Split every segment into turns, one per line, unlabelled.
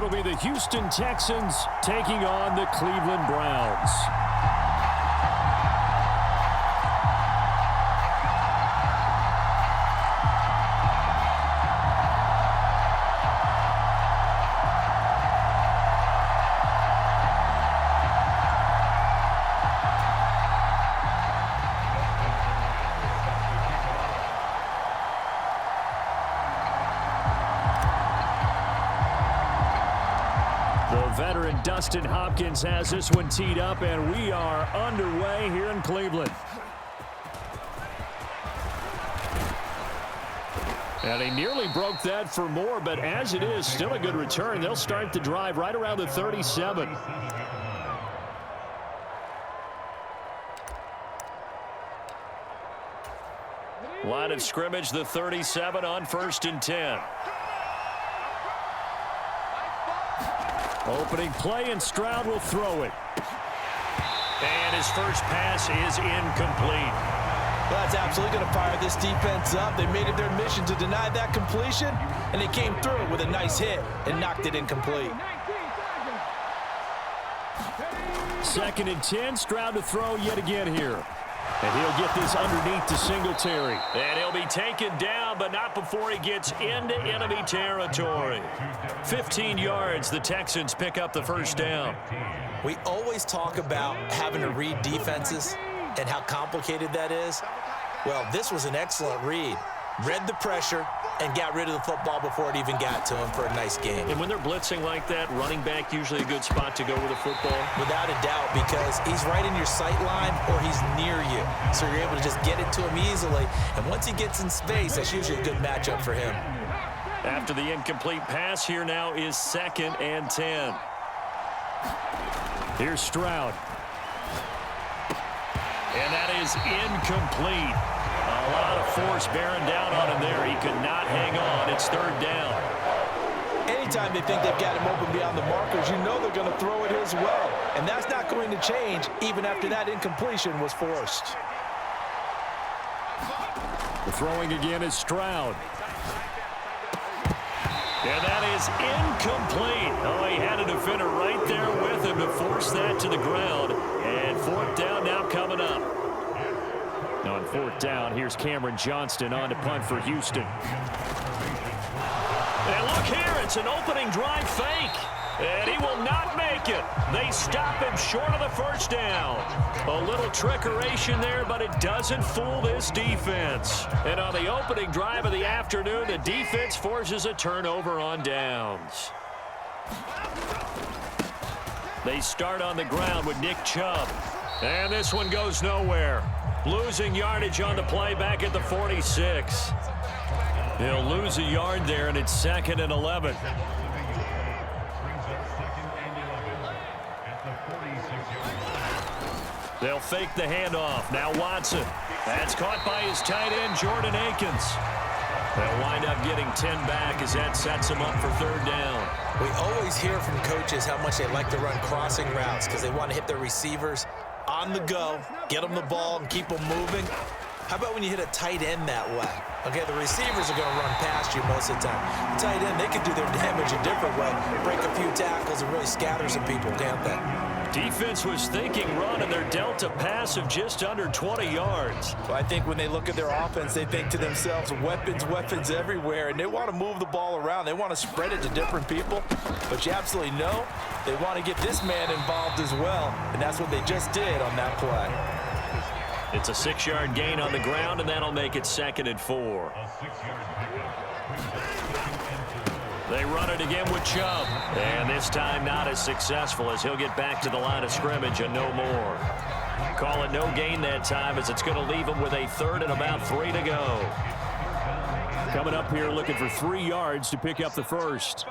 it'll be the Houston Texans taking on the Cleveland Browns. Veteran Dustin Hopkins has this one teed up, and we are underway here in Cleveland. And he nearly broke that for more, but as it is, still a good return. They'll start the drive right around the 37. Line of scrimmage, the 37 on 1st and 10. Opening play, and Stroud will throw it. And his first pass is incomplete.
Well, that's absolutely going to fire this defense up. They made it their mission to deny that completion, and they came through with a nice hit and knocked it incomplete.
2nd and 10, Stroud to throw yet again here. And he'll get this underneath to Singletary. And he'll be taken down, but not before he gets into enemy territory. 15 yards, the Texans pick up the first down.
We always talk about having to read defenses and how complicated that is. Well, this was an excellent read. Read the pressure and got rid of the football before it even got to him for a nice game.
And when they're blitzing like that, running back usually a good spot to go with a football?
Without a doubt, because he's right in your sight line or he's near you. So you're able to just get it to him easily. And once he gets in space, that's usually a good matchup for him.
After the incomplete pass, here now is 2nd and 10. Here's Stroud. And that is incomplete. A lot of force bearing down on him there. He could not hang on. It's 3rd down.
Anytime they think they've got him open beyond the markers, you know they're going to throw it his way. And that's not going to change even after that incompletion was forced.
The throwing again is Stroud. And that is incomplete. Oh, he had a defender right there with him to force that to the ground. And 4th down now coming up. On 4th down, here's Cameron Johnston on to punt for Houston. And look here, it's an opening drive fake. And he will not make it. They stop him short of the first down. A little trickeration there, but it doesn't fool this defense. And on the opening drive of the afternoon, the defense forces a turnover on downs. They start on the ground with Nick Chubb. And this one goes nowhere. Losing yardage on the play back at the 46. He'll lose a yard there, and it's 2nd and 11. They'll fake the handoff. Now Watson. That's caught by his tight end, Jordan Akins. They'll wind up getting 10 back as that sets them up for 3rd down.
We always hear from coaches how much they like to run crossing routes because they want to hit their receivers on the go, get them the ball, and keep them moving. How about when you hit a tight end that way? Okay, the receivers are going to run past you most of the time. The tight end, they can do their damage a different way, break a few tackles and really scatter some people, can't they?
Defense was thinking run, and they're dealt a pass of just under 20 yards.
Well, I think when they look at their offense, they think to themselves, weapons, weapons everywhere, and they want to move the ball around. They want to spread it to different people, but you absolutely know they want to get this man involved as well, and that's what they just did on that play.
It's a 6-yard gain on the ground, and that'll make it 2nd and 4. They run it again with Chubb. And this time not as successful as he'll get back to the line of scrimmage and no more. Call it no gain that time as it's going to leave him with a 3rd and about 3 to go. Coming up here looking for 3 yards to pick up the first.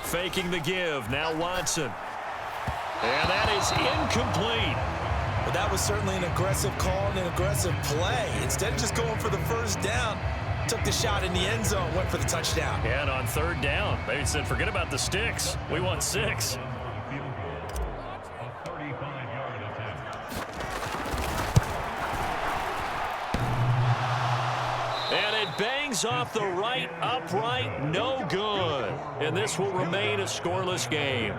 Faking the give. Now Watson. And that is incomplete.
Well, that was certainly an aggressive call and an aggressive play. Instead of just going for the first down, took the shot in the end zone, went for the touchdown.
And on 3rd down, they said, forget about the sticks. We want 6. And it bangs Digs off the right upright, no good. And this will remain a scoreless game.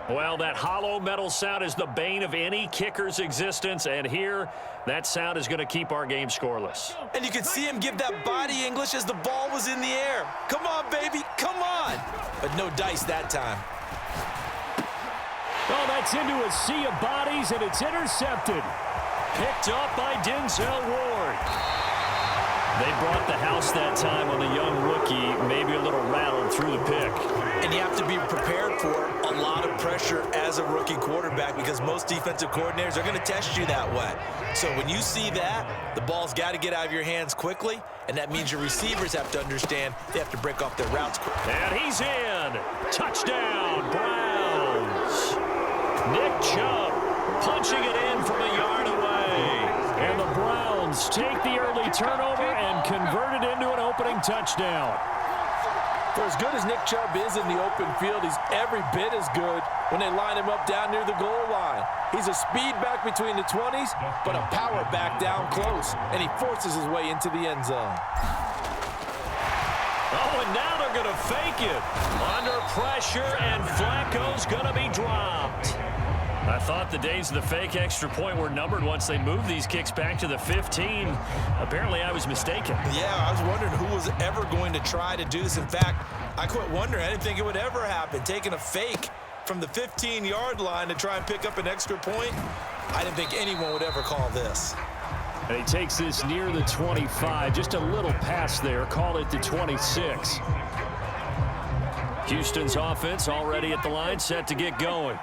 Well, that hollow metal sound is the bane of any kicker's existence, and here, that sound is going to keep our game scoreless.
And you can see him give that body English as the ball was in the air. Come on, baby, come on. But no dice that time.
Oh, that's into a sea of bodies, and it's intercepted. Picked up by Denzel Ward. They brought the house that time on the young rookie, maybe a little rattled through the pick.
And you have to be prepared for a lot of pressure as a rookie quarterback because most defensive coordinators are going to test you that way. So when you see that, the ball's got to get out of your hands quickly, and that means your receivers have to understand they have to break off their routes quickly.
And he's in. Touchdown, Browns. Nick Chubb punching it in from a yard away. And the Browns take the early turnover and convert it into an opening touchdown.
For as good as Nick Chubb is in the open field, he's every bit as good when they line him up down near the goal line. He's a speed back between the 20s, but a power back down close, and he forces his way into the end zone.
Oh, and now they're going to fake it. Under pressure, and Flacco's going to be dropped. I thought the days of the fake extra point were numbered once they moved these kicks back to the 15. Apparently, I was mistaken.
Yeah, I was wondering who was ever going to try to do this. In fact, I quit wondering. I didn't think it would ever happen. Taking a fake from the 15-yard line to try and pick up an extra point, I didn't think anyone would ever call this.
And he takes this near the 25. Just a little pass there. Call it the 26. Houston's offense already at the line, set to get going.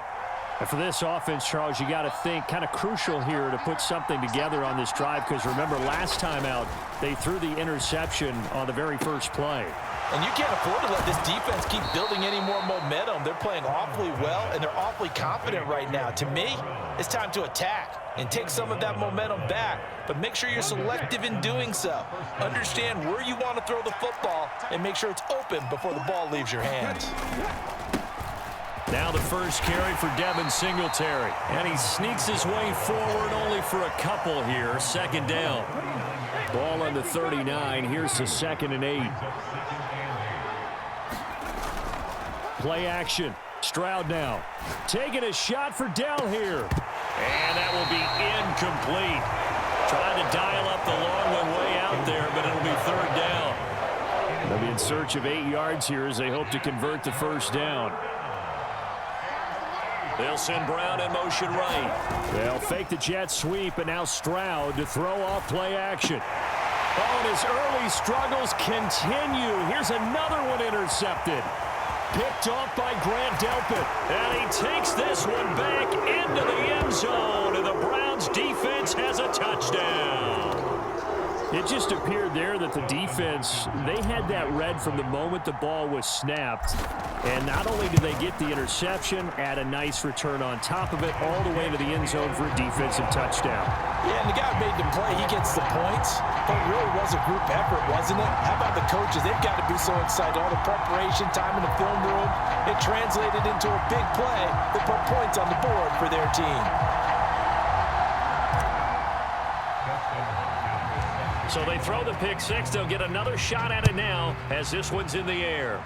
And for this offense, Charles, you got to think kind of crucial here to put something together on this drive because remember last time out they threw the interception on the very first play.
And you can't afford to let this defense keep building any more momentum. They're playing awfully well, and they're awfully confident right now. To me, it's time to attack and take some of that momentum back. But make sure you're selective in doing so. Understand where you want to throw the football and make sure it's open before the ball leaves your hands.
Now the first carry for Devin Singletary. And he sneaks his way forward only for a couple here. Second down. Ball on the 39. Here's the 2nd and 8. Play action. Stroud now. Taking a shot for Dell here. And that will be incomplete. Trying to dial up the long one way out there, but it'll be 3rd down. They'll be in search of 8 yards here as they hope to convert the first down. They'll send Brown in motion right. They'll fake the jet sweep, and now Stroud to throw off play action. Oh, and his early struggles continue. Here's another one intercepted. Picked off by Grant Delpit. And he takes this one back into the end zone, and the Browns defense has a touchdown. It just appeared there that the defense, they had that read from the moment the ball was snapped. And not only did they get the interception, add a nice return on top of it, all the way to the end zone for a defensive touchdown.
Yeah, and the guy made the play. He gets the points. But it really was a group effort, wasn't it? How about the coaches? They've got to be so excited. All the preparation time in the film room, it translated into a big play that put points on the board for their team.
So they throw the pick six. They'll get another shot at it now as this one's in the air.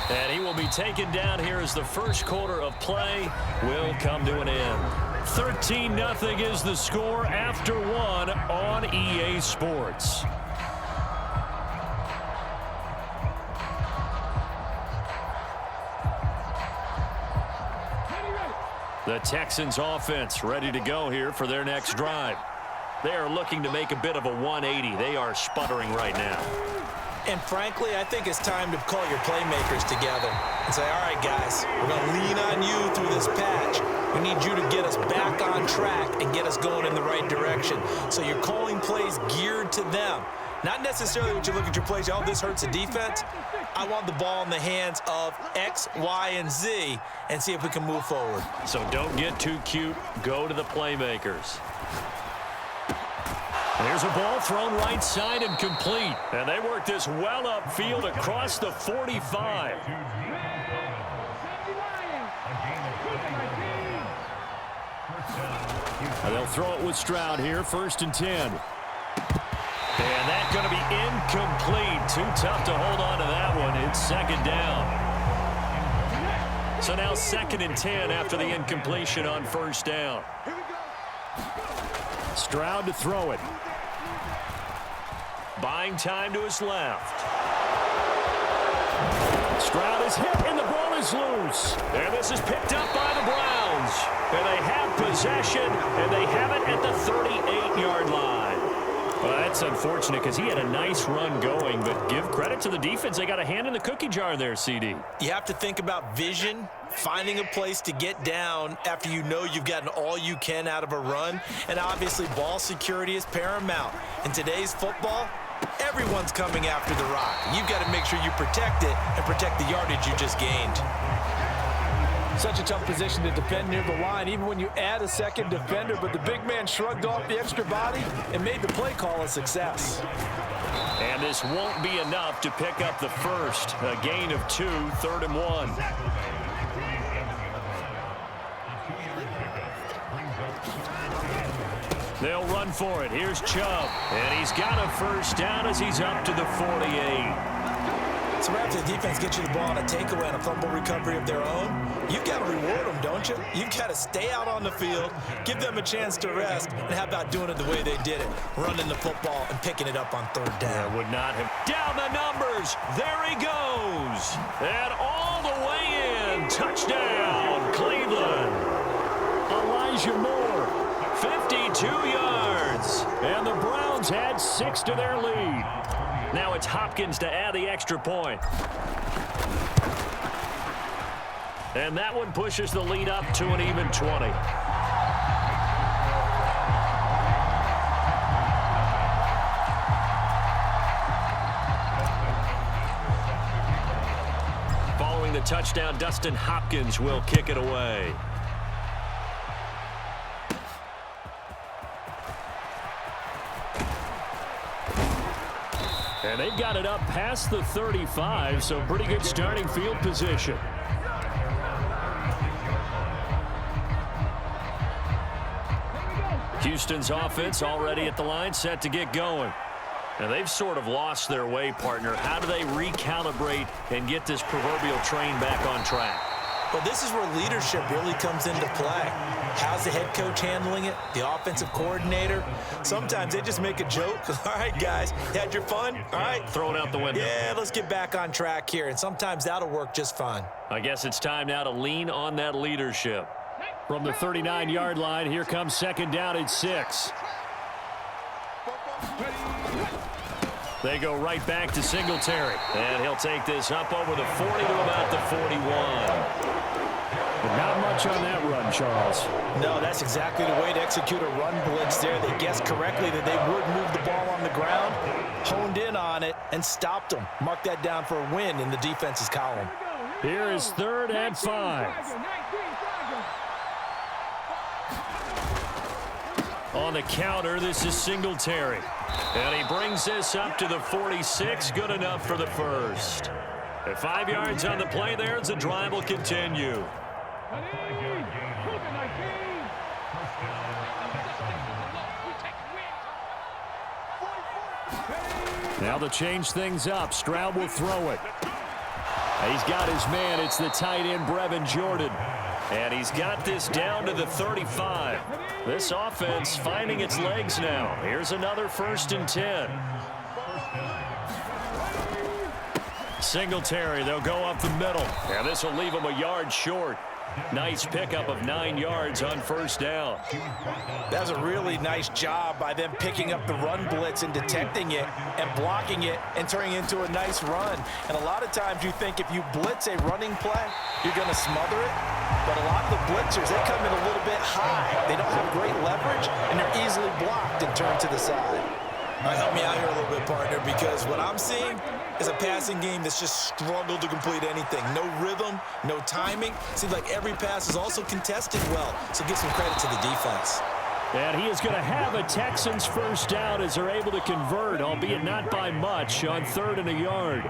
And he will be taken down here as the first quarter of play will come to an end. 13-0 is the score after one on EA Sports. The Texans offense ready to go here for their next drive. They are looking to make a bit of a 180. They are sputtering right now.
And frankly, I think it's time to call your playmakers together and say, all right, guys, we're going to lean on you through this patch. We need you to get us back on track and get us going in the right direction. So you're calling plays geared to them. Not necessarily when you look at your plays, oh, this hurts the defense. I want the ball in the hands of X, Y, and Z and see if we can move forward.
So don't get too cute. Go to the playmakers. There's a ball thrown right side and complete. And they work this well upfield across the 45. They'll throw it with Stroud here, 1st and 10. And that's going to be incomplete. Too tough to hold on to that one. It's 2nd down. So now 2nd and 10 after the incompletion on 1st down. Stroud to throw it. Buying time to his left. Stroud is hit, and the ball is loose. And this is picked up by the Browns. And they have possession, and they have it at the 38-yard line. Well, that's unfortunate because he had a nice run going, but give credit to the defense. They got a hand in the cookie jar there, CD.
You have to think about vision, finding a place to get down after you know you've gotten all you can out of a run, and obviously ball security is paramount. In today's football, everyone's coming after the rock. You've got to make sure you protect it and protect the yardage you just gained.
Such a tough position to defend near the line, even when you add a second defender, but the big man shrugged off the extra body and made the play call a success.
And this won't be enough to pick up the first. A gain of 2, 3rd and 1. They'll run for it. Here's Chubb. And he's got a 1st down as he's up to the 48.
So after the defense gets you the ball on a takeaway and a fumble recovery of their own, you've got to reward them, don't you? You've got to stay out on the field, give them a chance to rest, and how about doing it the way they did it, running the football and picking it up on 3rd down.
Would not have. Down the numbers. There he goes. And all the way in. Touchdown, Cleveland. Elijah Moore, 52 yards. And the Browns had 6 to their lead. Now it's Hopkins to add the extra point. And that one pushes the lead up to an even 20. Following the touchdown, Dustin Hopkins will kick it away. And they've got it up past the 35, so pretty good starting field position. Houston's offense already at the line, set to get going. And they've sort of lost their way, partner. How do they recalibrate and get this proverbial train back on track?
Well, this is where leadership really comes into play. How's the head coach handling it? The offensive coordinator? Sometimes they just make a joke. All right, guys, you had your fun? All right.
Throw it out the window.
Yeah, let's get back on track here. And sometimes that'll work just fine.
I guess it's time now to lean on that leadership. From the 39-yard line, here comes 2nd down at 6. They go right back to Singletary. And he'll take this up over the 40 to about the 41. But not much on that run, Charles.
No, that's exactly the way to execute a run blitz there. They guessed correctly that they would move the ball on the ground, honed in on it, and stopped them. Mark that down for a win in the defense's column.
Here is 3rd and 5. On the counter, this is Singletary. And he brings this up to the 46. Good enough for the first. At 5 yards on the play there, as the drive will continue. Now to change things up, Stroud will throw it. He's got his man. It's the tight end, Brevin Jordan. And he's got this down to the 35. This offense finding its legs now. Here's another 1st and 10. Singletary, they'll go up the middle. And this will leave him a yard short. Nice pickup of 9 yards on 1st down.
That was a really nice job by them picking up the run blitz and detecting it and blocking it and turning it into a nice run. And a lot of times you think if you blitz a running play, you're going to smother it. But a lot of the blitzers, they come in a little bit high. They don't have great leverage, and they're easily blocked and turned to the side.
All right, help me out here a little bit, partner, because what I'm seeing is a passing game that's just struggled to complete anything. No rhythm, no timing. Seems like every pass is also contested well, so give some credit to the defense.
And he is going to have a Texans 1st down as they're able to convert, albeit not by much, on 3rd and a yard.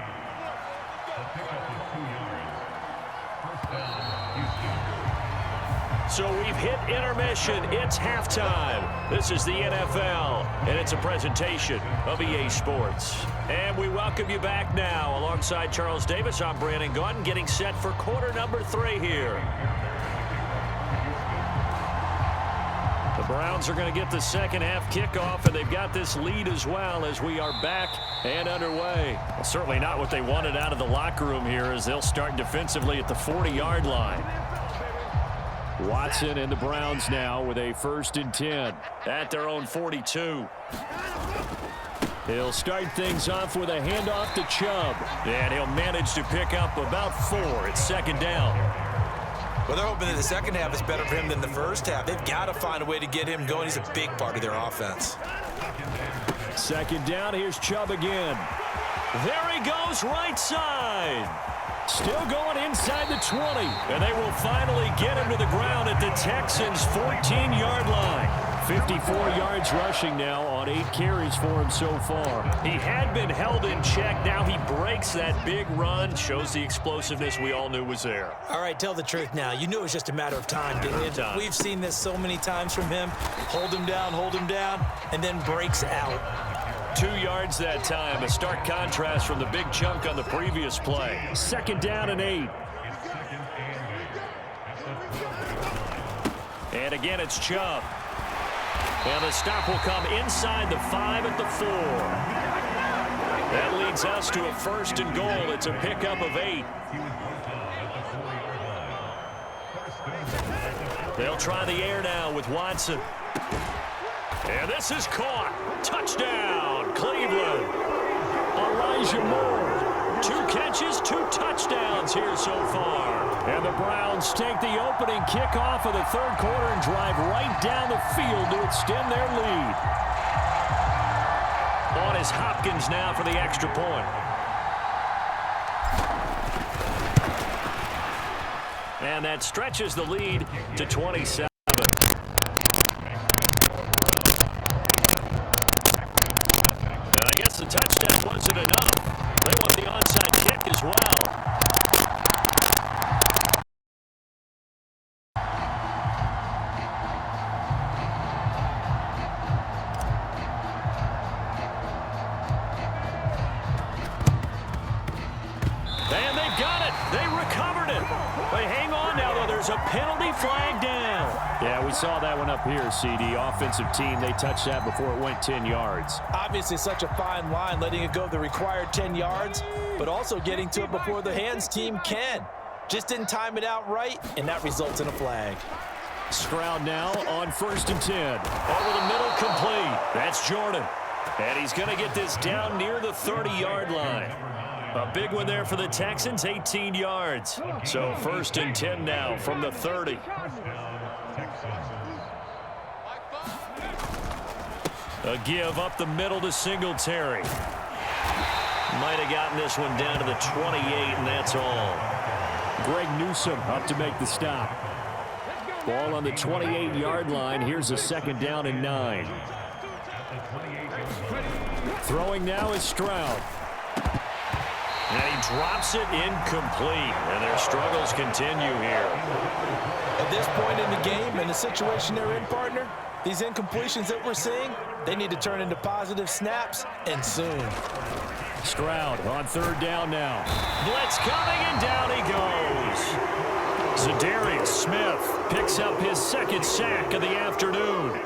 So we've hit intermission. It's halftime. This is the NFL, and it's a presentation of EA Sports. And we welcome you back now. Alongside Charles Davis, I'm Brandon Gaudin, getting set for quarter number 3 here. The Browns are going to get the second half kickoff, and they've got this lead as well as we are back and underway. Well, certainly not what they wanted out of the locker room here as they'll start defensively at the 40-yard line. Watson and the Browns now with a 1st and 10 at their own 42. He'll start things off with a handoff to Chubb, and he'll manage to pick up about 4. It's 2nd down.
Well, they're hoping that the second half is better for him than the first half. They've got to find a way to get him going. He's a big part of their offense.
2nd down. Here's Chubb again. There he goes, right side. Still going inside the 20. And they will finally get him to the ground at the Texans' 14-yard line. 54 yards rushing now on 8 carries for him so far. He had been held in check. Now he breaks that big run. Shows the explosiveness we all knew was there.
All right, tell the truth now. You knew it was just a matter of time, didn't you? We've seen this so many times from him. Hold him down, and then breaks out.
2 yards that time. A stark contrast from the big chunk on the previous play. 2nd down and 8. And again, it's Chubb. And the stop will come inside the 5 at the 4. That leads us to a 1st and goal. It's a pickup of 8. They'll try the air now with Watson. And this is caught. Touchdown, Cleveland. Elijah Moore. 2 catches, 2 touchdowns here so far. And the Browns take the opening kickoff of the 3rd quarter and drive right down the field to extend their lead. On is Hopkins now for the extra point. And that stretches the lead to 27. And I guess the touchdown wasn't enough. They want the onside kick as well. And they've got it. They recovered it. But hang on now, though. There's a penalty flag down. Yeah, we saw that one up here, CD. Offensive team, they touched that before it went 10 yards.
Obviously such a fine line, letting it go the required 10 yards, but also getting to it before the hands team can. Just didn't time it out right, and that results in a flag.
Stroud now on 1st and 10. Over the middle, complete. That's Jordan. And he's going to get this down near the 30-yard line. A big one there for the Texans, 18 yards. So 1st and 10 now from the 30. A give up the middle to Singletary. Might have gotten this one down to the 28, and that's all. Greg Newsome up to make the stop. Ball on the 28-yard line. Here's a 2nd down and 9. Throwing now is Stroud. And he drops it incomplete. And their struggles continue here.
At this point in the game and the situation they're in, partner, these incompletions that we're seeing, they need to turn into positive snaps, and soon.
Stroud on 3rd down now. Blitz coming, and down he goes. Za'Darius Smith picks up his 2nd sack of the afternoon.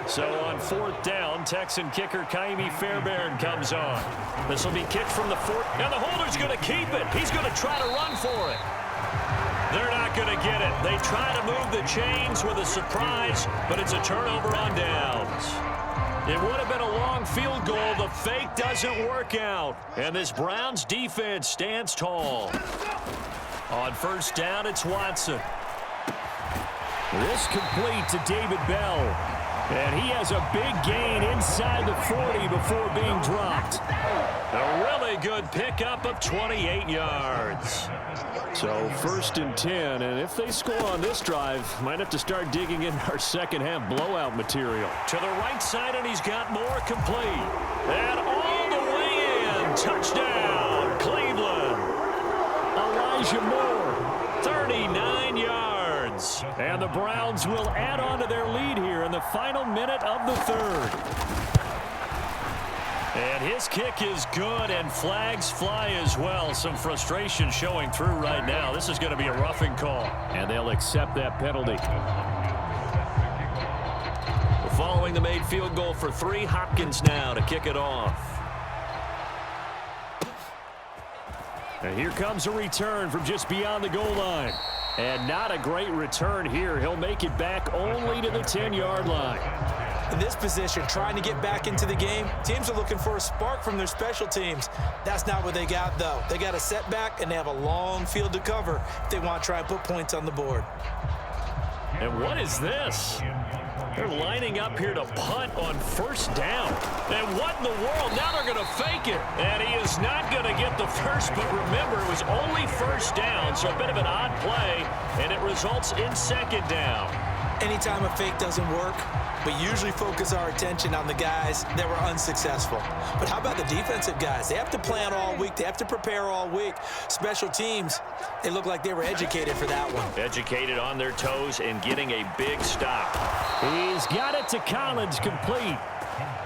So on 4th down, Texan kicker Ka'imi Fairbairn comes on. This will be kicked from the 4th, and the holder's going to keep it. He's going to try to run for it. They're not going to get it. They try to move the chains with a surprise, but it's a turnover on downs. It would have been a long field goal. The fake doesn't work out. And this Browns defense stands tall. On 1st down, it's Watson. This complete to David Bell. And he has a big gain inside the 40 before being dropped. A really good pickup of 28 yards. So 1st and 10, and if they score on this drive, might have to start digging in our second half blowout material. To the right side, and he's got more complete. And all the way in. Touchdown, Cleveland. Elijah Moore, 39 yards. And the Browns will add on to their lead here in the final minute of the third. And his kick is good, and flags fly as well. Some frustration showing through right now. This is going to be a roughing call, and they'll accept that penalty. Following the made field goal for 3, Hopkins now to kick it off. And here comes a return from just beyond the goal line. And not a great return here. He'll make it back only to the 10-yard line.
In this position, trying to get back into the game, teams are looking for a spark from their special teams. That's not what they got, though. They got a setback, and they have a long field to cover if they want to try and put points on the board.
And what is this? They're lining up here to punt on first down. And what in the world? Now they're going to fake it. And he is not going to get the first, but remember, it was only first down, so a bit of an odd play, and it results in second down.
Anytime a fake doesn't work, we usually focus our attention on the guys that were unsuccessful. But how about the defensive guys? They have to plan all week. They have to prepare all week. Special teams, they look like they were educated for that one.
Educated on their toes and getting a big stop. He's got it to Collins, complete.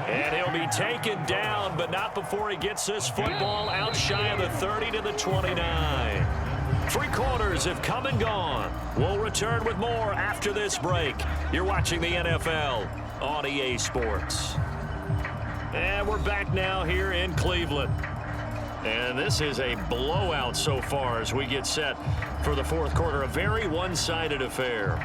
And he'll be taken down, but not before he gets this football out shy of the 30 to the 29. 3 quarters have come and gone. We'll return with more after this break. You're watching the NFL on EA Sports. And we're back now here in Cleveland. And this is a blowout so far as we get set for the fourth quarter. A very one-sided affair.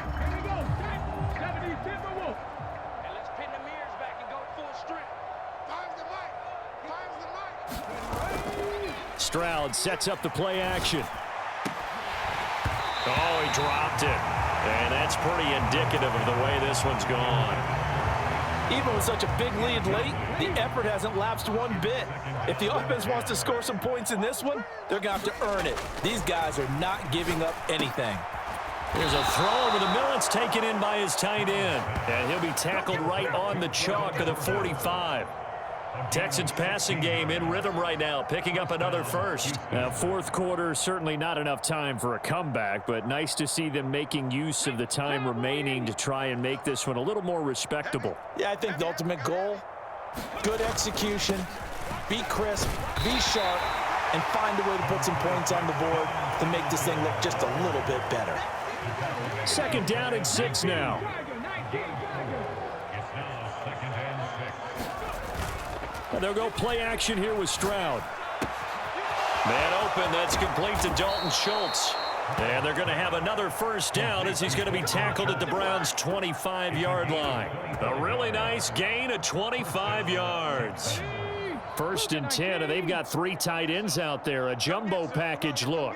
Stroud sets up the play action. Oh, he dropped it. And that's pretty indicative of the way this one's gone.
Even with such a big lead late, the effort hasn't lapsed one bit. If the offense wants to score some points in this one, they're going to have to earn it. These guys are not giving up anything.
There's a throw over the middle. It's taken in by his tight end. And he'll be tackled right on the chalk of the 45. Texans passing game in rhythm right now, picking up another first. Fourth quarter, certainly not enough time for a comeback, but nice to see them making use of the time remaining to try and make this one a little more respectable.
Yeah, I think the ultimate goal, good execution, be crisp, be sharp, and find a way to put some points on the board to make this thing look just a little bit better.
Second down and 6 now. And they'll go play action here with Stroud. Man open, that's complete to Dalton Schultz. And they're going to have another first down as he's going to be tackled at the Browns' 25-yard line. A really nice gain of 25 yards. First and 10, and they've got 3 tight ends out there. A jumbo package look.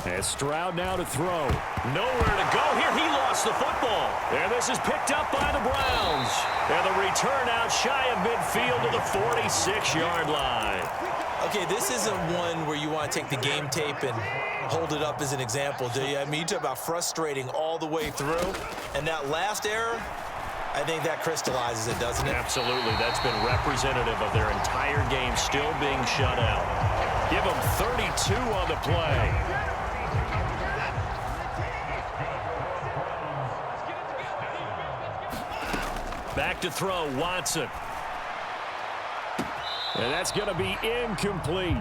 As Stroud now to throw. Nowhere to go here. He lost the football. And this is picked up by the Browns. And the return out shy of midfield to the 46-yard line.
Okay, this isn't one where you want to take the game tape and hold it up as an example, do you? I mean, you talk about frustrating all the way through. And that last error, I think that crystallizes it, doesn't it?
Absolutely. That's been representative of their entire game still being shut out. Give them 32 on the play. Back to throw, Watson. And that's going to be incomplete.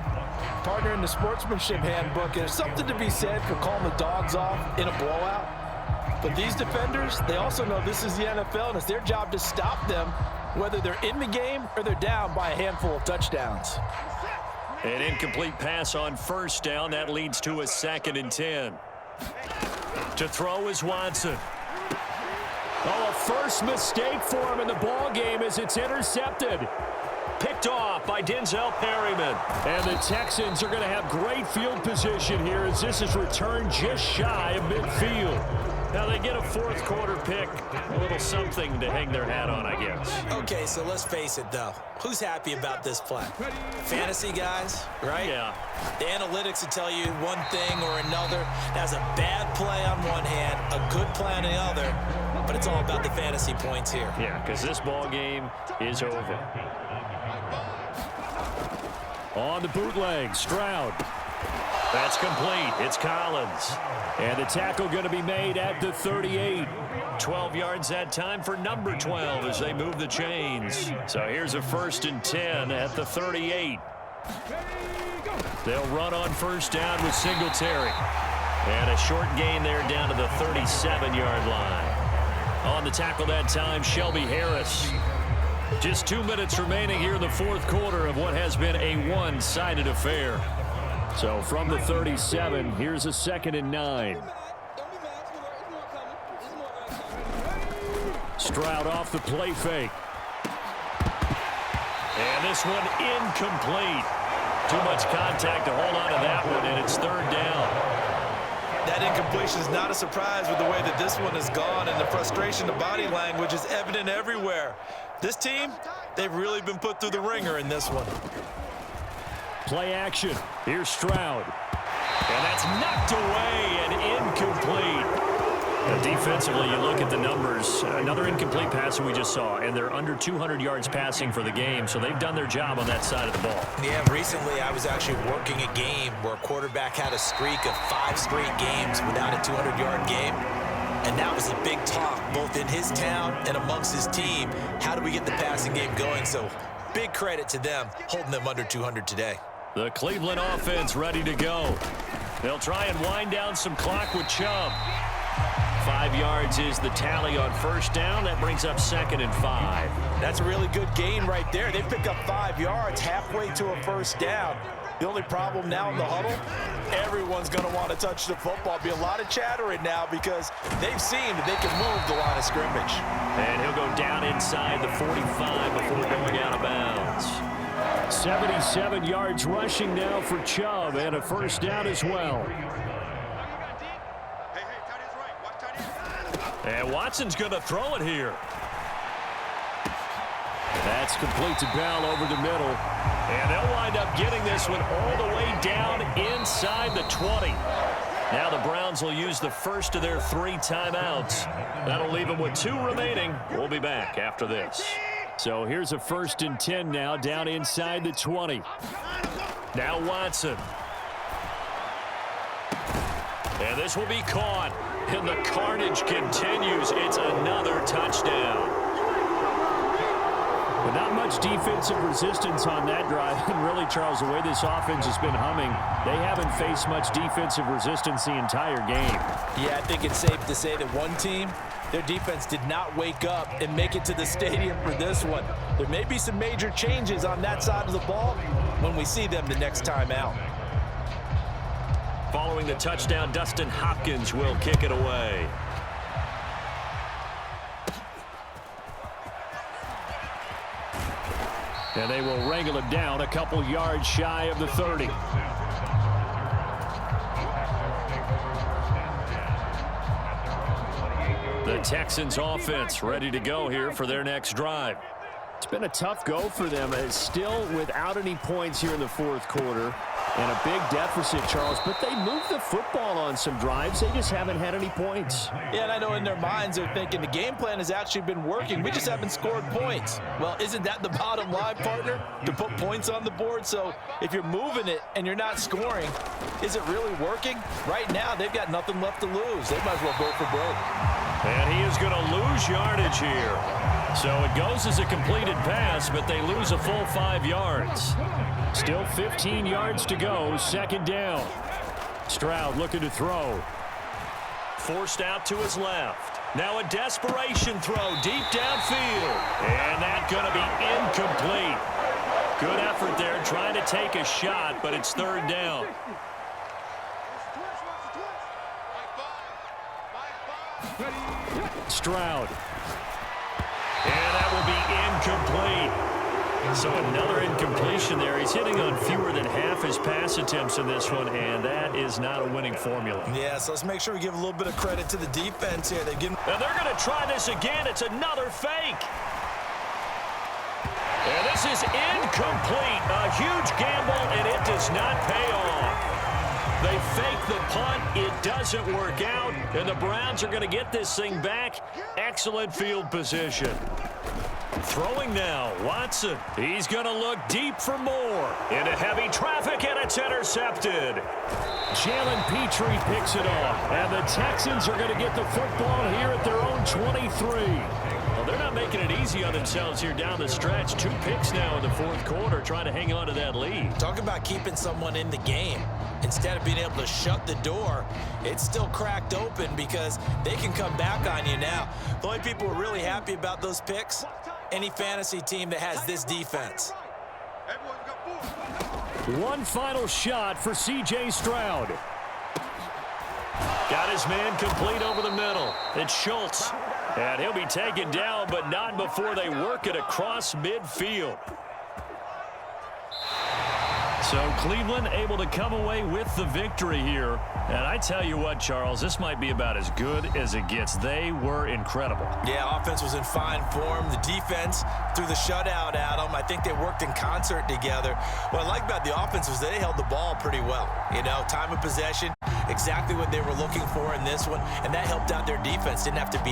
Partner, in the sportsmanship handbook, there's something to be said for calling the dogs off in a blowout. But these defenders, they also know this is the NFL, and it's their job to stop them, whether they're in the game or they're down by a handful of touchdowns.
An incomplete pass on first down. That leads to a 2nd and 10. To throw is Watson. Oh, a first mistake for him in the ball game as it's intercepted. Picked off by Denzel Perryman. And the Texans are going to have great field position here as this is returned just shy of midfield. Now they get a fourth quarter pick, a little something to hang their hat on, I guess.
Okay, so let's face it, though. Who's happy about this play? Fantasy guys, right?
Yeah.
The analytics will tell you one thing or another. That's a bad play on one hand, a good play on the other, but it's all about the fantasy points here.
Yeah, because this ball game is over. On the bootleg, Stroud. That's complete. It's Collins. And the tackle going to be made at the 38. 12 yards that time for number 12 as they move the chains. So here's a 1st and 10 at the 38. They'll run on 1st down with Singletary. And a short gain there down to the 37-yard line. On the tackle that time, Shelby Harris. Just 2 minutes remaining here in the 4th quarter of what has been a one-sided affair. So from the 37, here's a 2nd and 9. Stroud off the play fake. And this one incomplete. Too much contact to hold on to that one, and it's 3rd down.
That incompletion is not a surprise with the way that this one has gone, and the frustration, the body language is evident everywhere. This team, they've really been put through the ringer in this one.
Play action. Here's Stroud. And that's knocked away and incomplete. Defensively, you look at the numbers. Another incomplete pass that we just saw, and they're under 200 yards passing for the game, so they've done their job on that side of the ball.
Yeah, recently I was actually working a game where a quarterback had a streak of 5 straight games without a 200-yard game. And that was a big talk, both in his town and amongst his team. How do we get the passing game going? So big credit to them, holding them under 200 today.
The Cleveland offense ready to go. They'll try and wind down some clock with Chubb. 5 yards is the tally on 1st down. That brings up 2nd and 5.
That's a really good gain right there. They pick up 5 yards halfway to a 1st down. The only problem now in the huddle, everyone's going to want to touch the football. Be a lot of chattering now because they've seen that they can move the line of scrimmage.
And he'll go down inside the 45 before going out of bounds. 77 yards rushing now for Chubb, and a 1st down as well. And Watson's going to throw it here. That's complete to Bell over the middle. And they'll wind up getting this one all the way down inside the 20. Now the Browns will use the first of their 3 timeouts. That'll leave them with 2 remaining. We'll be back after this. So here's a 1st and 10 now down inside the 20. Now Watson. And this will be caught. And the carnage continues. It's another touchdown. But not much defensive resistance on that drive. And really, Charles, the way this offense has been humming, they haven't faced much defensive resistance the entire game.
Yeah, I think it's safe to say that one team, their defense did not wake up and make it to the stadium for this one. There may be some major changes on that side of the ball when we see them the next time out.
Following the touchdown, Dustin Hopkins will kick it away. And they will wrangle it down a couple yards shy of the 30. The Texans offense ready to go here for their next drive. It's been a tough go for them. It's still without any points here in the 4th quarter. And a big deficit, Charles, but they moved the football on some drives. They just haven't had any points.
Yeah, and I know in their minds they're thinking the game plan has actually been working. We just haven't scored points. Well, isn't that the bottom line, partner? To put points on the board? So if you're moving it and you're not scoring, is it really working? Right now, they've got nothing left to lose. They might as well go for broke.
And he is going to lose yardage here. So it goes as a completed pass, but they lose a full 5 yards. Still 15 yards to go, 2nd down. Stroud looking to throw. Forced out to his left. Now a desperation throw deep downfield. And that's going to be incomplete. Good effort there trying to take a shot, but it's 3rd down. Stroud. And that will be incomplete. So another incompletion there. He's hitting on fewer than half his pass attempts in this one, and that is not a winning formula.
Yeah, so let's make sure we give a little bit of credit to the defense here. And
they're going to try this again. It's another fake. And this is incomplete. A huge gamble, and it does not pay off. They fake the punt. It doesn't work out, and the Browns are going to get this thing back. Excellent field position. Throwing now, Watson. He's going to look deep for more. Into heavy traffic, and it's intercepted. Jalen Petrie picks it off, and the Texans are going to get the football here at their own 23. Well, they're not making it easy on themselves here down the stretch. 2 picks now in the fourth quarter, trying to hang on to that lead.
Talk about keeping someone in the game. Instead of being able to shut the door, it's still cracked open because they can come back on you now. The only people who are really happy about those picks, any fantasy team that has this defense.
One final shot for C.J. Stroud. Got his man complete over the middle. It's Schultz. And he'll be taken down, but not before they work it across midfield. So Cleveland able to come away with the victory here. And I tell you what, Charles, this might be about as good as it gets. They were incredible.
Yeah, offense was in fine form. The defense threw the shutout at them. I think they worked in concert together. What I like about the offense was they held the ball pretty well. You know, time of possession, exactly what they were looking for in this one. And that helped out their defense. Didn't have to be